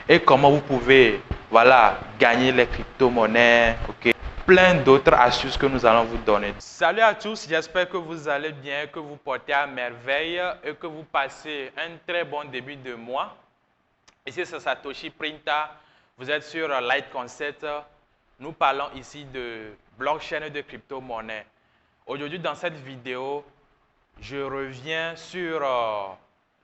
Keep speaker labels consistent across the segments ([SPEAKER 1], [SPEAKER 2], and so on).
[SPEAKER 1] et comment vous pouvez, voilà, gagner les crypto-monnaies, ok? Plein d'autres astuces que nous allons vous donner. Salut à tous, j'espère que vous allez bien, que vous portez à merveille et que vous passez un très bon début de mois. Ici, c'est Satoshi Printa. Vous êtes sur Light Concept. Nous parlons ici de blockchain et de crypto-monnaie. Aujourd'hui, dans cette vidéo, je reviens sur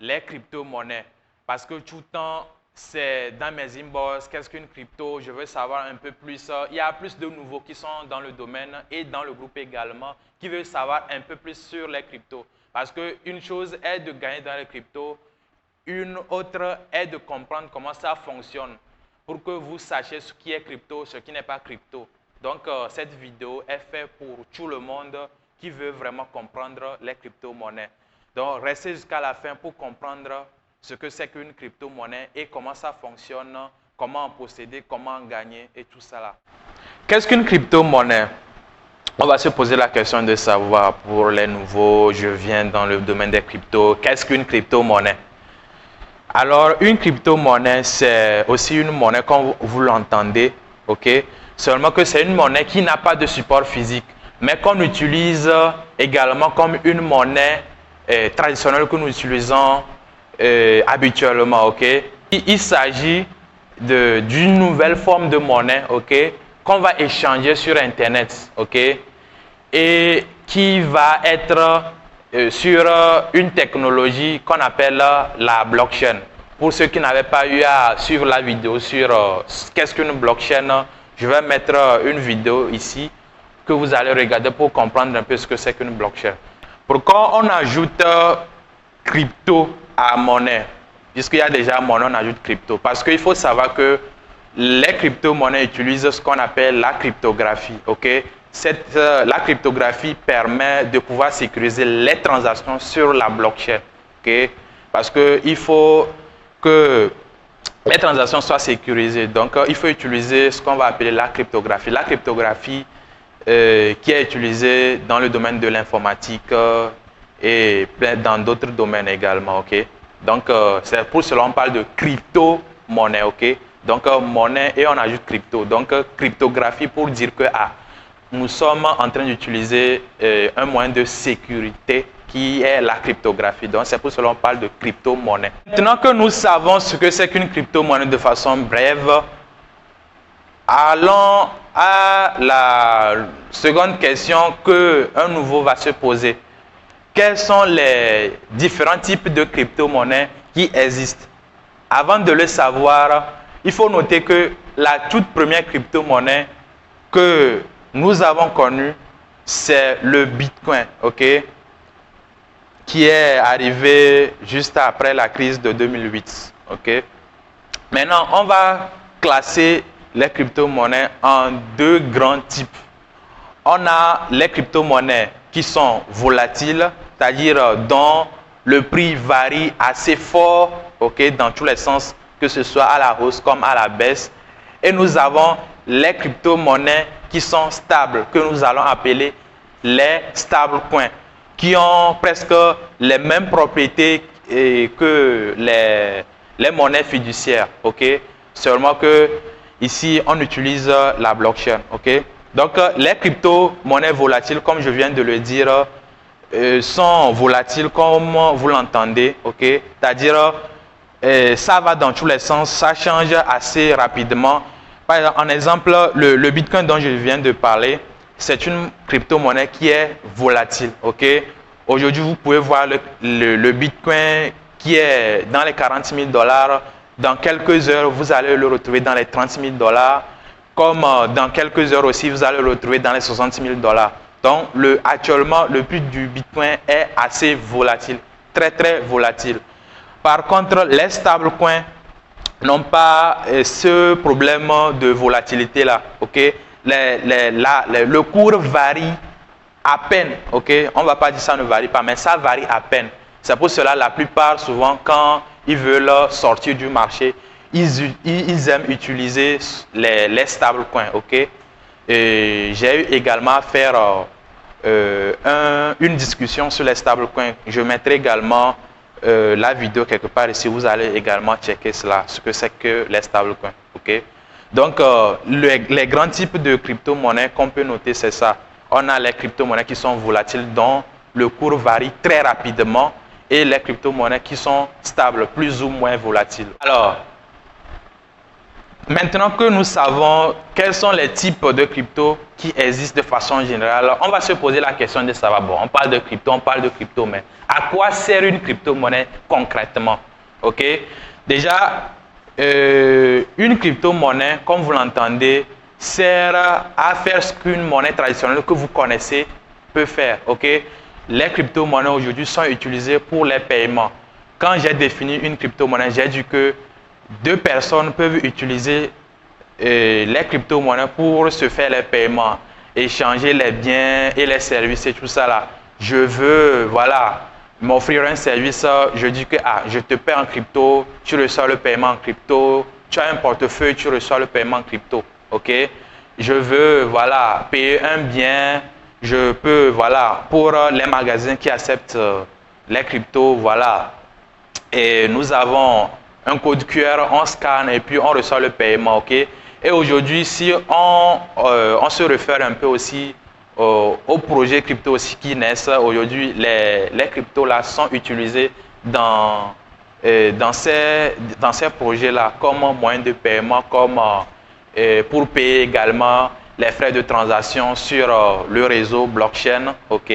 [SPEAKER 1] les crypto-monnaies parce que tout le temps, c'est dans mes inbox, qu'est-ce qu'une crypto, je veux savoir un peu plus. Il y a plus de nouveaux qui sont dans le domaine et dans le groupe également qui veulent savoir un peu plus sur les cryptos. Parce qu'une chose est de gagner dans les cryptos, une autre est de comprendre comment ça fonctionne pour que vous sachiez ce qui est crypto, ce qui n'est pas crypto. Donc, cette vidéo est faite pour tout le monde qui veut vraiment comprendre les crypto-monnaies. Donc, restez jusqu'à la fin pour comprendre ce que c'est qu'une crypto-monnaie et comment ça fonctionne, comment en posséder, comment en gagner et tout ça là. Qu'est-ce qu'une crypto-monnaie? On va se poser la question de savoir pour les nouveaux, je viens dans le domaine des cryptos, qu'est-ce qu'une crypto-monnaie? Alors, une crypto-monnaie, c'est aussi une monnaie comme vous l'entendez, ok? Seulement que c'est une monnaie qui n'a pas de support physique, mais qu'on utilise également comme une monnaie traditionnelle que nous utilisons habituellement, ok? Il s'agit d'une nouvelle forme de monnaie, ok? Qu'on va échanger sur Internet, ok? Et qui va être sur une technologie qu'on appelle la blockchain. Pour ceux qui n'avaient pas eu à suivre la vidéo sur qu'est-ce qu'une blockchain, je vais mettre une vidéo ici que vous allez regarder pour comprendre un peu ce que c'est qu'une blockchain. Pourquoi on ajoute crypto à monnaie? Puisqu'il y a déjà monnaie, on ajoute crypto. Parce qu'il faut savoir que les crypto-monnaies utilisent ce qu'on appelle la cryptographie. Okay? La cryptographie permet de pouvoir sécuriser les transactions sur la blockchain. Okay? Parce qu'il faut que les transactions soient sécurisées. Donc, il faut utiliser ce qu'on va appeler la cryptographie. La cryptographie qui est utilisée dans le domaine de l'informatique et dans d'autres domaines également. Okay? Donc, c'est pour cela qu'on parle de crypto-monnaie. Okay? Donc, monnaie et on ajoute crypto. Donc, cryptographie pour dire que nous sommes en train d'utiliser un moyen de sécurité qui est la cryptographie. Donc, c'est pour cela qu'on parle de crypto-monnaie. Maintenant que nous savons ce que c'est qu'une crypto-monnaie de façon brève, allons à la seconde question qu'un nouveau va se poser. Quels sont les différents types de crypto-monnaies qui existent? Avant de le savoir, il faut noter que la toute première crypto-monnaie que nous avons connue, c'est le Bitcoin, ok? Qui est arrivé juste après la crise de 2008, ok? Maintenant, on va classer les crypto-monnaies en deux grands types. On a les crypto-monnaies qui sont volatiles, c'est-à-dire dont le prix varie assez fort, ok, dans tous les sens, que ce soit à la hausse comme à la baisse. Et nous avons les crypto-monnaies qui sont stables, que nous allons appeler les stablecoins, qui ont presque les mêmes propriétés que les monnaies fiduciaires, ok? Seulement que ici, on utilise la blockchain, ok? Donc, les crypto-monnaies volatiles, comme je viens de le dire, sont volatiles comme vous l'entendez, ok? C'est-à-dire, ça va dans tous les sens, ça change assez rapidement. Par exemple, en exemple, le Bitcoin dont je viens de parler, c'est une crypto-monnaie qui est volatile, ok? Aujourd'hui, vous pouvez voir le Bitcoin qui est dans les 40 000 $. Dans quelques heures, vous allez le retrouver dans les 30 000 $. Comme dans quelques heures aussi, vous allez le retrouver dans les 60 000 $. Donc, actuellement, le prix du Bitcoin est assez volatile, très très volatile. Par contre, les stablecoins n'ont pas ce problème de volatilité là, ok? Le cours varie à peine, ok? On ne va pas dire ça ne varie pas, mais ça varie à peine. C'est pour cela la plupart, souvent, quand ils veulent sortir du marché, ils aiment utiliser les stablecoins, ok? J'ai eu également à faire une discussion sur les stablecoins. Je mettrai également la vidéo quelque part ici, vous allez également checker cela, ce que c'est que les stablecoins. Ok? Donc, les grands types de crypto-monnaies qu'on peut noter, c'est ça. On a les crypto-monnaies qui sont volatiles, dont le cours varie très rapidement, et les crypto-monnaies qui sont stables, plus ou moins volatiles. Alors, maintenant que nous savons quels sont les types de crypto qui existent de façon générale, on va se poser la question de savoir, bon, on parle de crypto, mais à quoi sert une crypto-monnaie concrètement? Ok? Déjà, une crypto-monnaie, comme vous l'entendez, sert à faire ce qu'une monnaie traditionnelle que vous connaissez peut faire. Ok? Les crypto-monnaies aujourd'hui sont utilisées pour les paiements. Quand j'ai défini une crypto-monnaie, j'ai dit que deux personnes peuvent utiliser les crypto-monnaies pour se faire les paiements, échanger les biens et les services et tout ça là. Je veux, voilà, m'offrir un service, je dis que je te paie en crypto, tu reçois le paiement en crypto, tu as un portefeuille, tu reçois le paiement en crypto, ok? Je veux, voilà, payer un bien, je peux, voilà, pour les magasins qui acceptent les cryptos, voilà, et nous avons un code QR, on scanne et puis on reçoit le paiement, ok? Et aujourd'hui, si on se réfère un peu aussi aux projets crypto aussi qui naissent, aujourd'hui, les cryptos là sont utilisés dans ces projets-là comme moyen de paiement, comme pour payer également les frais de transaction sur le réseau blockchain, ok?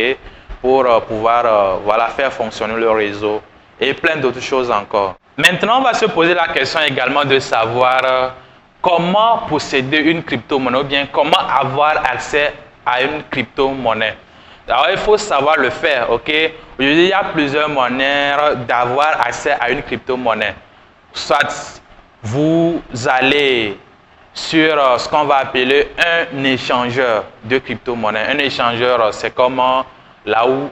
[SPEAKER 1] Pour pouvoir voilà, faire fonctionner le réseau et plein d'autres choses encore. Maintenant, on va se poser la question également de savoir comment posséder une crypto-monnaie ou bien comment avoir accès à une crypto-monnaie. Alors, il faut savoir le faire, ok? Aujourd'hui, il y a plusieurs manières d'avoir accès à une crypto-monnaie. Soit vous allez sur ce qu'on va appeler un échangeur de crypto-monnaie. Un échangeur, c'est comment là où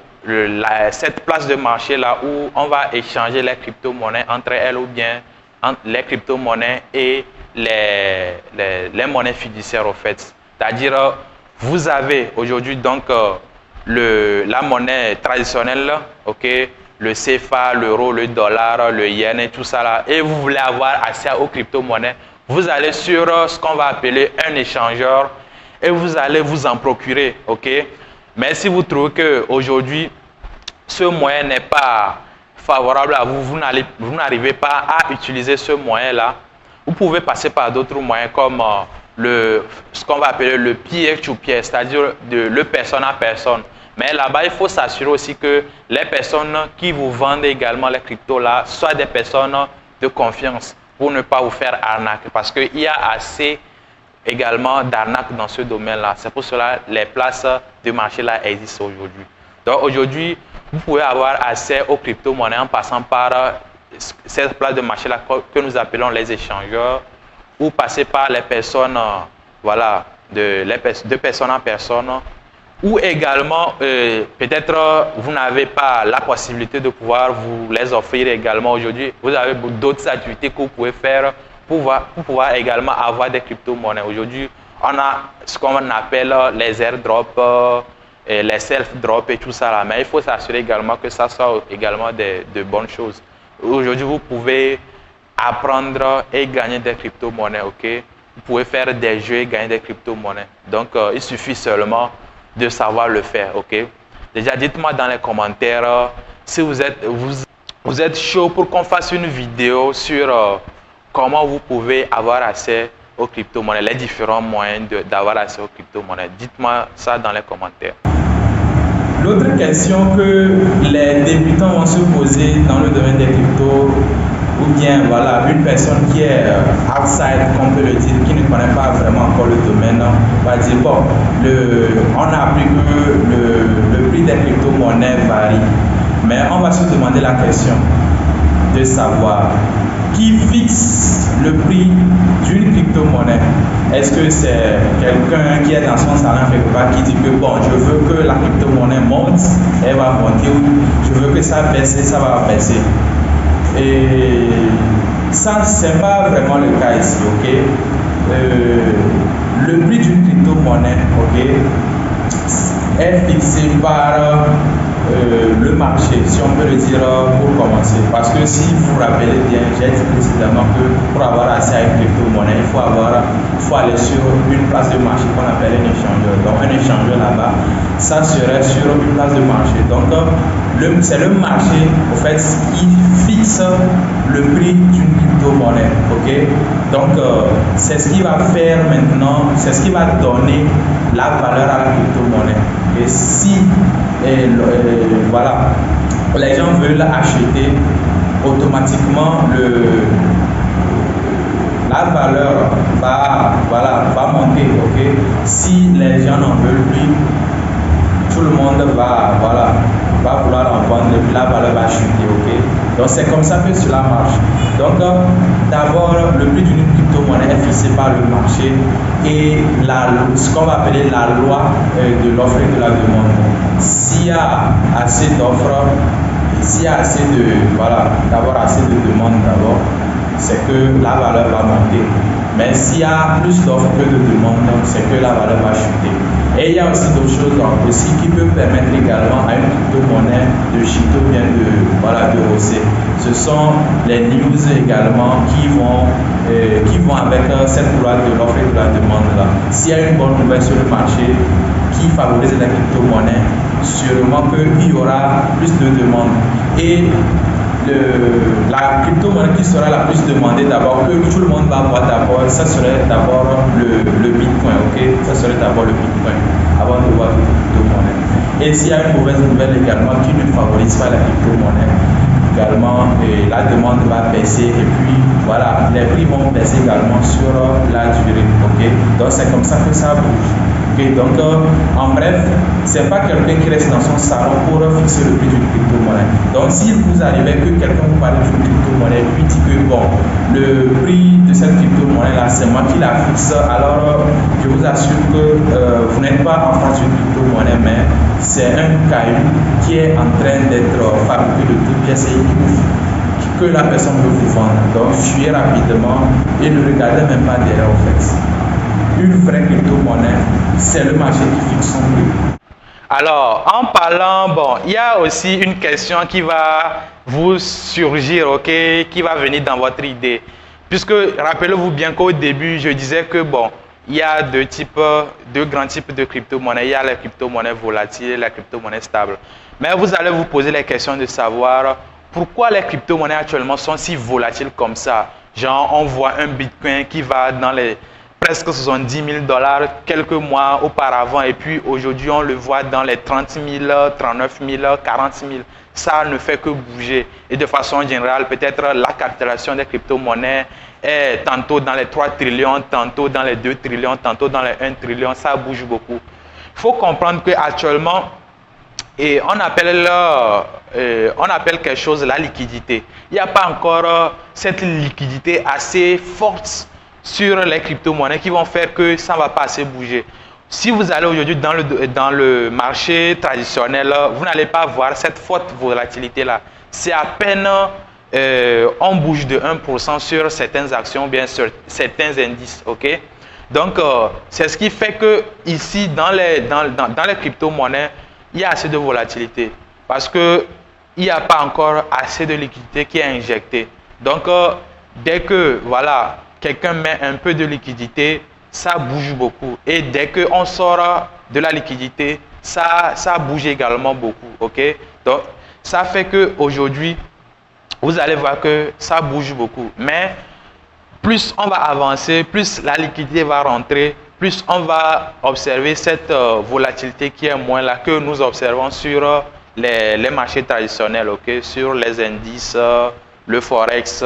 [SPEAKER 1] cette place de marché là où on va échanger les crypto-monnaies entre elles ou bien entre les crypto-monnaies et les monnaies fiduciaires au fait. C'est-à-dire, vous avez aujourd'hui donc la monnaie traditionnelle, ok, le CFA, l'euro, le dollar, le yen et tout ça là, et vous voulez avoir accès aux crypto-monnaies, vous allez sur ce qu'on va appeler un échangeur et vous allez vous en procurer, ok. Mais si vous trouvez qu'aujourd'hui, ce moyen n'est pas favorable à vous, vous n'arrivez pas à utiliser ce moyen-là, vous pouvez passer par d'autres moyens comme ce qu'on va appeler le peer-to-peer, c'est-à-dire le personne à personne. Mais là-bas, il faut s'assurer aussi que les personnes qui vous vendent également les cryptos-là soient des personnes de confiance pour ne pas vous faire arnaquer. Parce qu'il y a assez également d'arnaques dans ce domaine-là. C'est pour cela que les places de marché-là existent aujourd'hui. Donc aujourd'hui, vous pouvez avoir accès aux crypto-monnaies en passant par cette place de marché-là que nous appelons les échangeurs ou passer par les personnes, voilà, de personne en personne. Ou également, peut-être vous n'avez pas la possibilité de pouvoir vous les offrir également aujourd'hui. Vous avez d'autres activités que vous pouvez faire pour pouvoir également avoir des crypto-monnaies. Aujourd'hui, on a ce qu'on appelle les airdrops, les self-drops et tout ça là. Mais il faut s'assurer également que ça soit également de bonnes choses. Aujourd'hui, vous pouvez apprendre et gagner des crypto-monnaies, ok? Vous pouvez faire des jeux et gagner des crypto-monnaies. Donc, il suffit seulement de savoir le faire, ok? Déjà, dites-moi dans les commentaires si vous êtes chaud pour qu'on fasse une vidéo sur comment vous pouvez avoir accès aux crypto-monnaies, les différents moyens d'avoir accès aux crypto-monnaies. Dites-moi ça dans les commentaires. L'autre question que les débutants vont se poser dans le domaine des cryptos, ou bien voilà, une personne qui est outside, qu'on peut le dire, qui ne connaît pas vraiment encore le domaine, va dire bon, on a appris que le prix des crypto-monnaies varie, mais on va se demander la question de savoir qui fixe le prix d'une crypto-monnaie. Est-ce que c'est quelqu'un qui est dans son salon quelque part qui dit que bon, je veux que la crypto-monnaie monte, elle va monter, ou je veux que ça baisse, ça va baisser. Et ça, c'est pas vraiment le cas ici, ok? Le prix d'une crypto-monnaie, ok? est fixé par le marché, si on peut le dire pour commencer. Parce que si vous vous rappelez bien, j'ai dit précédemment que pour avoir accès à une crypto-monnaie, il faut aller sur une place de marché qu'on appelle un échangeur. Donc un échangeur là-bas, ça serait sur une place de marché. Donc c'est le marché au fait qui fixe le prix d'une crypto-monnaie. Ok? Donc c'est ce qui va faire maintenant, c'est ce qui va donner la valeur à la crypto-monnaie. Et si voilà, les gens veulent acheter, automatiquement la valeur va monter. Ok? Si les gens n'en veulent plus, tout le monde va vouloir en vendre et puis la valeur va chuter. Ok? Donc c'est comme ça que cela marche. Donc d'abord, le prix d'une crypto-monnaie est fixé par le marché et ce qu'on va appeler la loi de l'offre et de la demande. S'il y a assez d'offres, s'il y a assez d'abord assez de demandes d'abord, c'est que la valeur va monter. Mais s'il y a plus d'offres que de demandes, c'est que la valeur va chuter. Et il y a aussi d'autres choses aussi qui peuvent permettre également à une crypto-monnaie de chuter ou bien de hausser. Ce sont les news également qui vont avec cette loi de l'offre et de la demande là. S'il y a une bonne nouvelle sur le marché qui favorise la crypto-monnaie, sûrement qu'il y aura plus de demandes. Et la crypto-monnaie qui sera la plus demandée d'abord, que tout le monde va avoir d'abord, ça serait d'abord le Bitcoin, ok? Ça serait d'abord le Bitcoin, avant de voir le crypto-monnaie. Et s'il y a une mauvaise nouvelle également qui ne favorise pas la crypto-monnaie, également, la demande va baisser et puis voilà, les prix vont baisser également sur la durée, ok? Donc c'est comme ça que ça bouge. Okay, donc, en bref, c'est pas quelqu'un qui reste dans son salon pour fixer le prix d'une crypto-monnaie. Donc, si vous arrivez que quelqu'un vous parle d'une crypto-monnaie et puis dit que bon, le prix de cette crypto-monnaie-là, c'est moi qui la fixe, alors je vous assure que vous n'êtes pas en face d'une crypto-monnaie, mais c'est un caillou qui est en train d'être fabriqué de toutes pièces et que la personne veut vous vendre. Donc, fuyez rapidement et ne regardez même pas derrière au fait. Une vraie crypto-monnaie, c'est le marché qui fixe son prix.
[SPEAKER 2] Alors, en parlant, il y a aussi une question qui va vous surgir, ok, qui va venir dans votre idée. Puisque, rappelez-vous bien qu'au début, je disais que, il y a deux grands types de crypto-monnaies. Il y a la crypto-monnaie volatile et la crypto-monnaie stable. Mais vous allez vous poser la question de savoir pourquoi les crypto-monnaies actuellement sont si volatiles comme ça. Genre, on voit un Bitcoin qui va dans les presque 70 000 $ quelques mois auparavant et puis aujourd'hui on le voit dans les 30 000, 39 000, 40 000. Ça ne fait que bouger et de façon générale peut-être la capitalisation des crypto-monnaies est tantôt dans les 3 trillions, tantôt dans les 2 trillions, tantôt dans les 1 trillion, ça bouge beaucoup. Il faut comprendre qu'actuellement on appelle quelque chose la liquidité. Il n'y a pas encore cette liquidité assez forte sur les crypto-monnaies qui vont faire que ça ne va pas assez bouger. Si vous allez aujourd'hui dans le marché traditionnel, vous n'allez pas voir cette forte volatilité-là. C'est à peine on bouge de 1% sur certaines actions, bien sur certains indices. Okay? Donc, c'est ce qui fait que ici, dans les crypto-monnaies, il y a assez de volatilité. Parce qu'il n'y a pas encore assez de liquidité qui est injectée. Donc, dès que, quelqu'un met un peu de liquidité, ça bouge beaucoup. Et dès qu'on sort de la liquidité, ça bouge également beaucoup. Okay? Donc, ça fait qu'aujourd'hui, vous allez voir que ça bouge beaucoup. Mais plus on va avancer, plus la liquidité va rentrer, plus on va observer cette volatilité qui est moins là que nous observons sur les marchés traditionnels, okay? Sur les indices, le forex,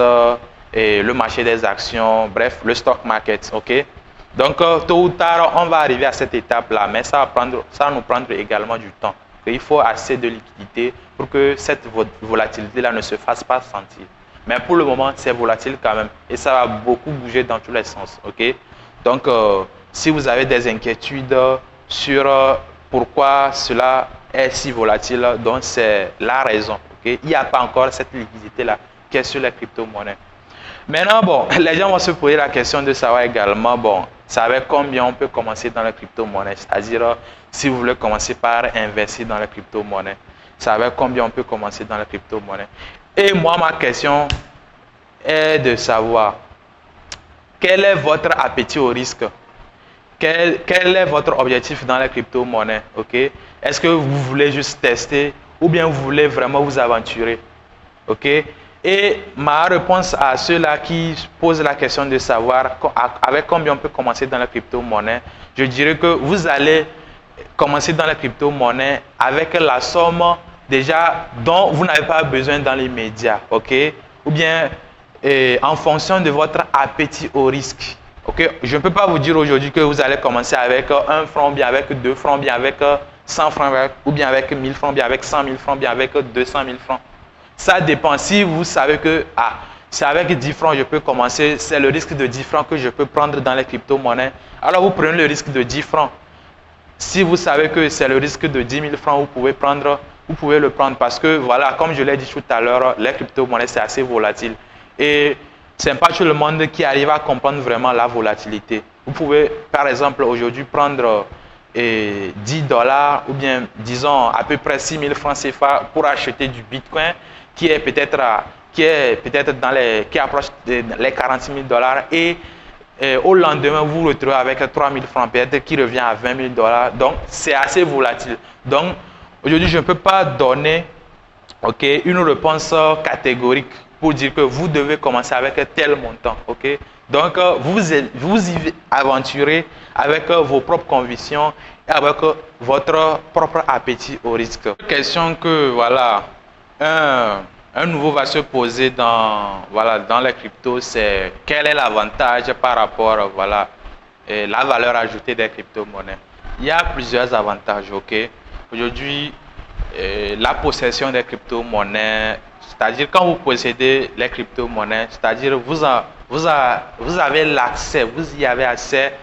[SPEAKER 2] et le marché des actions, bref, le stock market, ok? Donc, tôt ou tard, on va arriver à cette étape-là, mais ça va nous prendre également du temps. Il faut assez de liquidité pour que cette volatilité-là ne se fasse pas sentir. Mais pour le moment, c'est volatile quand même et ça va beaucoup bouger dans tous les sens, ok? Donc, si vous avez des inquiétudes sur pourquoi cela est si volatile, donc c'est la raison, ok? Il n'y a pas encore cette liquidité-là qui est sur les crypto-monnaies. Maintenant, les gens vont se poser la question de savoir également,
[SPEAKER 1] savez combien on peut commencer dans la crypto-monnaie. C'est-à-dire, si vous voulez commencer par investir dans la crypto-monnaie, savez combien on peut commencer dans la crypto-monnaie. Et moi, ma question est de savoir quel est votre appétit au risque. Quel est votre objectif dans la crypto-monnaie, ok? Est-ce que vous voulez juste tester ou bien vous voulez vraiment vous aventurer, ok? Et ma réponse à ceux-là qui posent la question de savoir avec combien on peut commencer dans la crypto-monnaie, je dirais que vous allez commencer dans la crypto-monnaie avec la somme déjà dont vous n'avez pas besoin dans les médias, ok? Ou bien en fonction de votre appétit au risque. Okay? Je ne peux pas vous dire aujourd'hui que vous allez commencer avec 1 franc, bien avec 2 francs, bien avec 100 francs, ou bien avec 1000 francs, bien avec 100 000 francs, bien avec 200 000 francs. Ça dépend. Si vous savez que c'est avec 10 francs que je peux commencer, c'est le risque de 10 francs que je peux prendre dans les crypto-monnaies, alors vous prenez le risque de 10 francs. Si vous savez que c'est le risque de 10 000 francs, vous pouvez le prendre parce que, voilà, comme je l'ai dit tout à l'heure, les crypto-monnaies, c'est assez volatile. Et ce n'est pas tout le monde qui arrive à comprendre vraiment la volatilité. Vous pouvez, par exemple, aujourd'hui prendre $10 ou bien, disons, à peu près 6 000 francs CFA pour acheter du Bitcoin qui approche les 40 000 $. Et au lendemain, vous vous retrouvez avec 3 000 francs peut-être qui revient à 20 000 $. Donc, c'est assez volatile. Donc, aujourd'hui, je ne peux pas donner une réponse catégorique pour dire que vous devez commencer avec tel montant, ok? Donc, vous y aventurez avec vos propres convictions et avec votre propre appétit au risque. Question que, voilà, un nouveau va se poser dans les cryptos, c'est quel est l'avantage par rapport, voilà, la valeur ajoutée des crypto-monnaies. Il y a plusieurs avantages, ok? Aujourd'hui, la possession des crypto-monnaies, c'est-à-dire quand vous possédez les crypto-monnaies, c'est-à-dire vous avez l'accès, vous y avez accès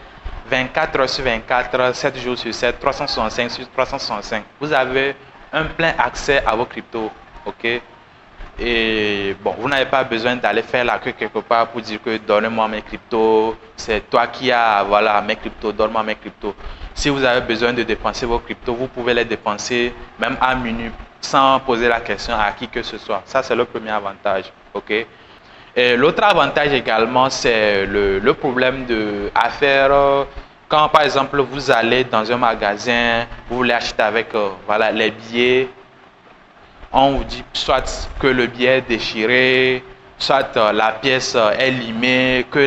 [SPEAKER 1] 24 heures sur 24, 7 jours sur 7, 365 sur 365. Vous avez un plein accès à vos cryptos, ok? Et bon, vous n'avez pas besoin d'aller faire la queue quelque part pour dire que donnez-moi mes cryptos, c'est toi qui as, voilà, mes cryptos, donne-moi mes cryptos. Si vous avez besoin de dépenser vos cryptos, vous pouvez les dépenser même à minute sans poser la question à qui que ce soit. Ça, c'est le premier avantage, ok? Et l'autre avantage également, c'est le problème de affaires. Quand, par exemple, vous allez dans un magasin, vous voulez acheter avec voilà, les billets, on vous dit soit que le billet est déchiré, soit la pièce est limée, que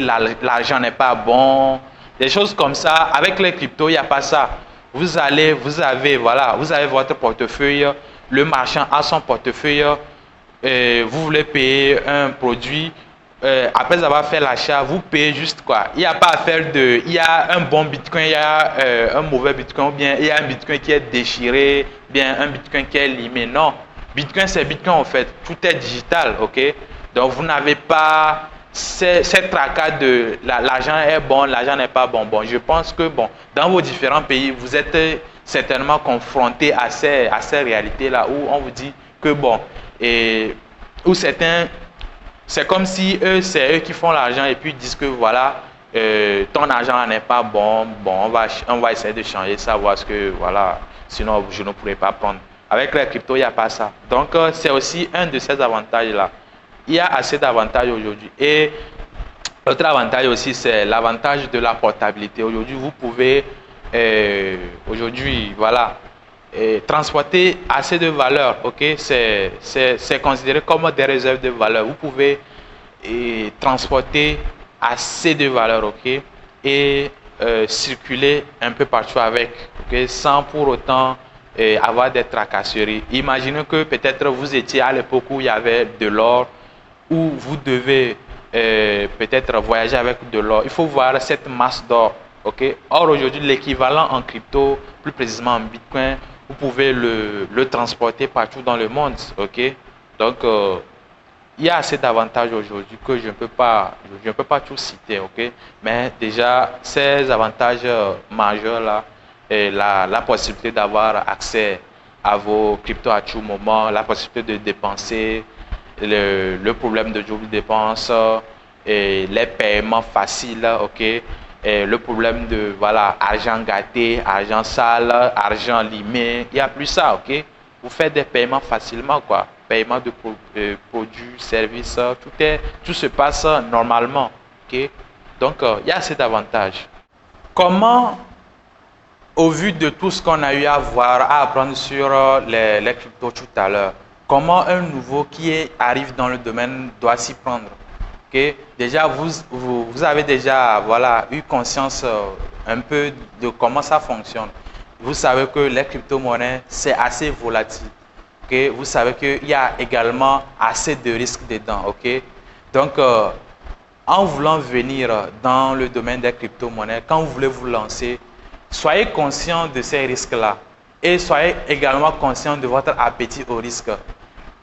[SPEAKER 1] l'argent n'est pas bon, des choses comme ça. Avec les cryptos, il n'y a pas ça. Vous avez votre portefeuille, le marchand a son portefeuille, vous voulez payer un produit, après avoir fait l'achat, vous payez juste quoi. Il n'y a pas à faire il y a un bon bitcoin, il y a un mauvais bitcoin, ou bien il y a un bitcoin qui est déchiré, bien un bitcoin qui est limé. Non. Bitcoin, c'est Bitcoin en fait. Tout est digital, ok? Donc, vous n'avez pas cette tracas de l'argent est bon, l'argent n'est pas bon. Bon, je pense que, bon, dans vos différents pays, vous êtes certainement confrontés à ces réalités-là où on vous dit que, bon, où certains, c'est comme si c'est eux qui font l'argent et puis ils disent que, voilà, ton argent n'est pas bon, bon, on va essayer de changer ça, voir ce que, voilà, sinon je ne pourrais pas prendre. Avec les cryptos, il n'y a pas ça. Donc, c'est aussi un de ces avantages-là. Il y a assez d'avantages aujourd'hui. Et l'autre avantage aussi, c'est l'avantage de la portabilité. Aujourd'hui, vous pouvez, voilà, transporter assez de valeur. Ok, c'est considéré comme des réserves de valeur. Vous pouvez transporter assez de valeur, ok, et circuler un peu partout avec, ok, sans pour autant avoir des tracasseries. Imaginez que peut-être vous étiez à l'époque où il y avait de l'or, où vous devez peut-être voyager avec de l'or. Il faut voir cette masse d'or. Okay? Or, aujourd'hui, l'équivalent en crypto, plus précisément en Bitcoin, vous pouvez le transporter partout dans le monde. Okay? Donc, il y a assez d'avantages aujourd'hui que je ne peux pas tout citer. Okay? Mais déjà, ces avantages majeurs-là, et la possibilité d'avoir accès à vos cryptos à tout moment, la possibilité de dépenser, le problème de double dépense, et les paiements faciles, ok, le problème de voilà, argent gâté, argent sale, argent limé. Il n'y a plus ça, ok? Vous faites des paiements facilement, quoi. Paiement de produits, services, tout se passe normalement, ok? Donc, il y a cet avantage. Comment, au vu de tout ce qu'on a eu à voir, à apprendre sur les cryptos tout à l'heure, comment un nouveau qui arrive dans le domaine doit s'y prendre? Okay? Déjà, vous avez déjà voilà, eu conscience un peu de comment ça fonctionne. Vous savez que les crypto-monnaies, c'est assez volatile. Okay? Vous savez qu'il y a également assez de risques dedans. Okay? Donc, en voulant venir dans le domaine des crypto-monnaies, quand vous voulez vous lancer, soyez conscient de ces risques-là et soyez également conscient de votre appétit au risque.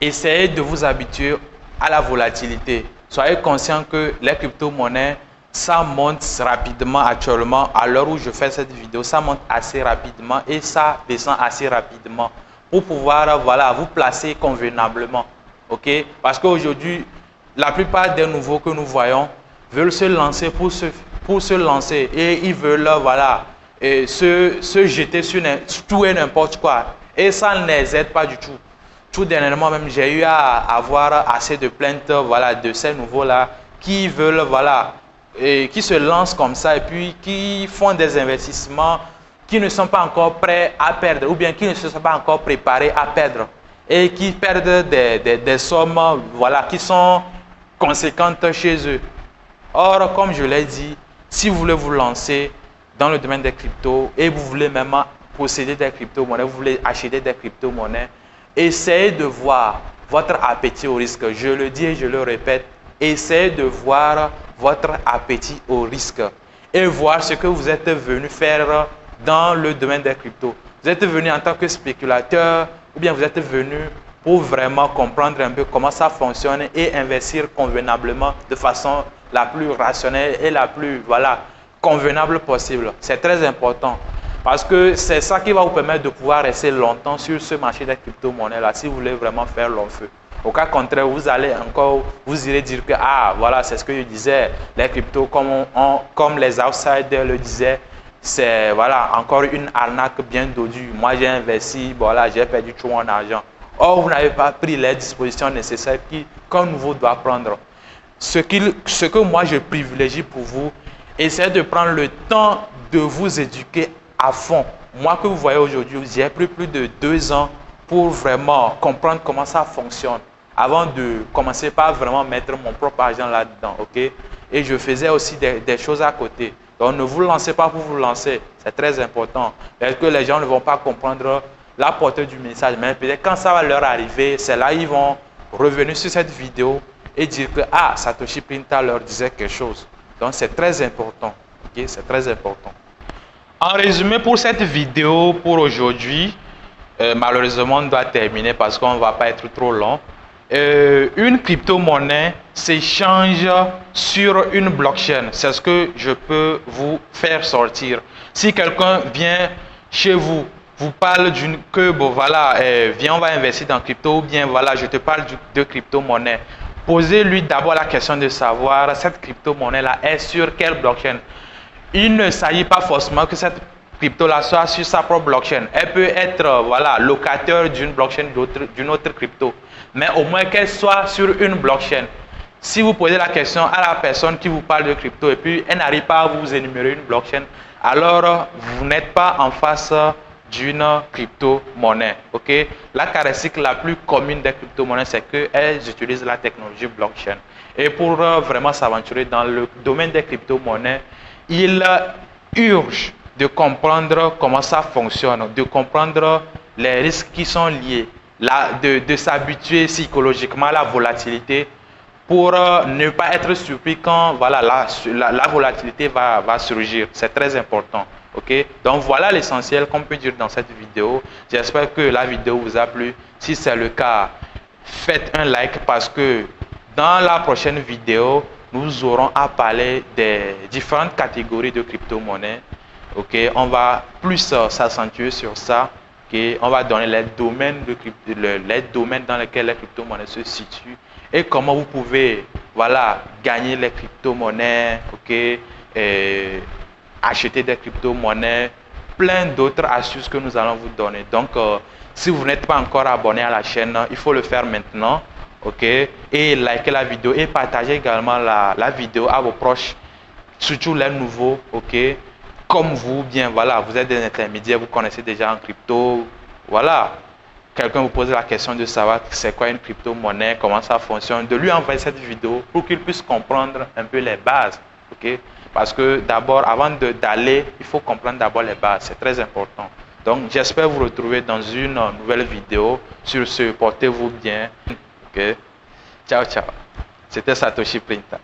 [SPEAKER 1] Essayez de vous habituer à la volatilité. Soyez conscient que les crypto-monnaies, ça monte rapidement actuellement. À l'heure où je fais cette vidéo, ça monte assez rapidement et ça descend assez rapidement pour pouvoir voilà, vous placer convenablement. Okay? Parce qu'aujourd'hui, la plupart des nouveaux que nous voyons veulent se lancer pour se lancer et ils veulent voilà, se jeter sur tout et n'importe quoi. Et ça ne les aide pas du tout. Tout dernièrement même, j'ai eu à avoir assez de plaintes voilà, de ces nouveaux-là qui veulent, voilà, qui se lancent comme ça et puis qui font des investissements qui ne sont pas encore prêts à perdre ou bien qui ne se sont pas encore préparés à perdre et qui perdent des sommes voilà, qui sont conséquentes chez eux. Or, comme je l'ai dit, si vous voulez vous lancer dans le domaine des cryptos et vous voulez même posséder des crypto-monnaies, vous voulez acheter des crypto-monnaies, essayez de voir votre appétit au risque. Je le dis et je le répète, essayez de voir votre appétit au risque et voir ce que vous êtes venu faire dans le domaine des cryptos. Vous êtes venu en tant que spéculateur ou bien vous êtes venu pour vraiment comprendre un peu comment ça fonctionne et investir convenablement de façon la plus rationnelle et la plus voilà, convenable possible. C'est très important. Parce que c'est ça qui va vous permettre de pouvoir rester longtemps sur ce marché des crypto-monnaies-là si vous voulez vraiment faire long feu. Au cas contraire, vous irez dire que, ah, voilà, c'est ce que je disais, les cryptos, comme les outsiders le disaient, c'est voilà, encore une arnaque bien dodue. Moi, j'ai investi, voilà, j'ai perdu tout mon argent. Or, vous n'avez pas pris les dispositions nécessaires qu'un nouveau doit prendre. Ce que moi, je privilégie pour vous, essayez de prendre le temps de vous éduquer à fond. Moi que vous voyez aujourd'hui, j'ai pris plus de 2 ans pour vraiment comprendre comment ça fonctionne avant de commencer par vraiment mettre mon propre argent là-dedans, ok? Et je faisais aussi des choses à côté. Donc ne vous lancez pas pour vous lancer, c'est très important. Parce que les gens ne vont pas comprendre la portée du message, mais peut-être quand ça va leur arriver, c'est là qu'ils vont revenir sur cette vidéo et dire que ah, Satoshi Pinta leur disait quelque chose. Donc c'est très important, ok? C'est très important. En résumé pour cette vidéo pour aujourd'hui, malheureusement on doit terminer parce qu'on ne va pas être trop long. Une crypto-monnaie s'échange sur une blockchain. C'est ce que je peux vous faire sortir. Si quelqu'un vient chez vous, vous parle que bon voilà, viens on va investir dans crypto ou bien voilà je te parle de crypto-monnaie. Posez-lui d'abord la question de savoir cette crypto-monnaie là est sur quelle blockchain. Il ne s'agit pas forcément que cette crypto-là soit sur sa propre blockchain. Elle peut être voilà, locataire d'une blockchain, d'une autre crypto. Mais au moins qu'elle soit sur une blockchain. Si vous posez la question à la personne qui vous parle de crypto et puis elle n'arrive pas à vous énumérer une blockchain, alors vous n'êtes pas en face d'une crypto-monnaie. Okay? La caractéristique la plus commune des crypto-monnaies, c'est qu'elles utilisent la technologie blockchain. Et pour vraiment s'aventurer dans le domaine des crypto-monnaies, il urge de comprendre comment ça fonctionne, de comprendre les risques qui sont liés, de s'habituer psychologiquement à la volatilité pour ne pas être surpris quand voilà, la volatilité va surgir. C'est très important. Okay? Donc voilà l'essentiel qu'on peut dire dans cette vidéo. J'espère que la vidéo vous a plu. Si c'est le cas, faites un like parce que dans la prochaine vidéo, nous aurons à parler des différentes catégories de crypto-monnaies. Okay? On va plus s'accentuer sur ça. Okay? On va donner les domaines dans lesquels les crypto-monnaies se situent et comment vous pouvez voilà, gagner les crypto-monnaies. Okay? acheter des crypto-monnaies, plein d'autres astuces que nous allons vous donner. Donc, si vous n'êtes pas encore abonné à la chaîne, il faut le faire maintenant, ok? Et likez la vidéo et partagez également la vidéo à vos proches, surtout les nouveaux, ok? Comme vous, bien voilà, vous êtes des intermédiaires, vous connaissez déjà en crypto, voilà. Quelqu'un vous pose la question de savoir c'est quoi une crypto-monnaie, comment ça fonctionne, de lui envoyer cette vidéo pour qu'il puisse comprendre un peu les bases, ok? Parce que d'abord, avant d'aller, il faut comprendre d'abord les bases, c'est très important. Donc, j'espère vous retrouver dans une nouvelle vidéo. Sur ce, portez-vous bien, ok? Ciao, ciao. C'était Satoshi Printa.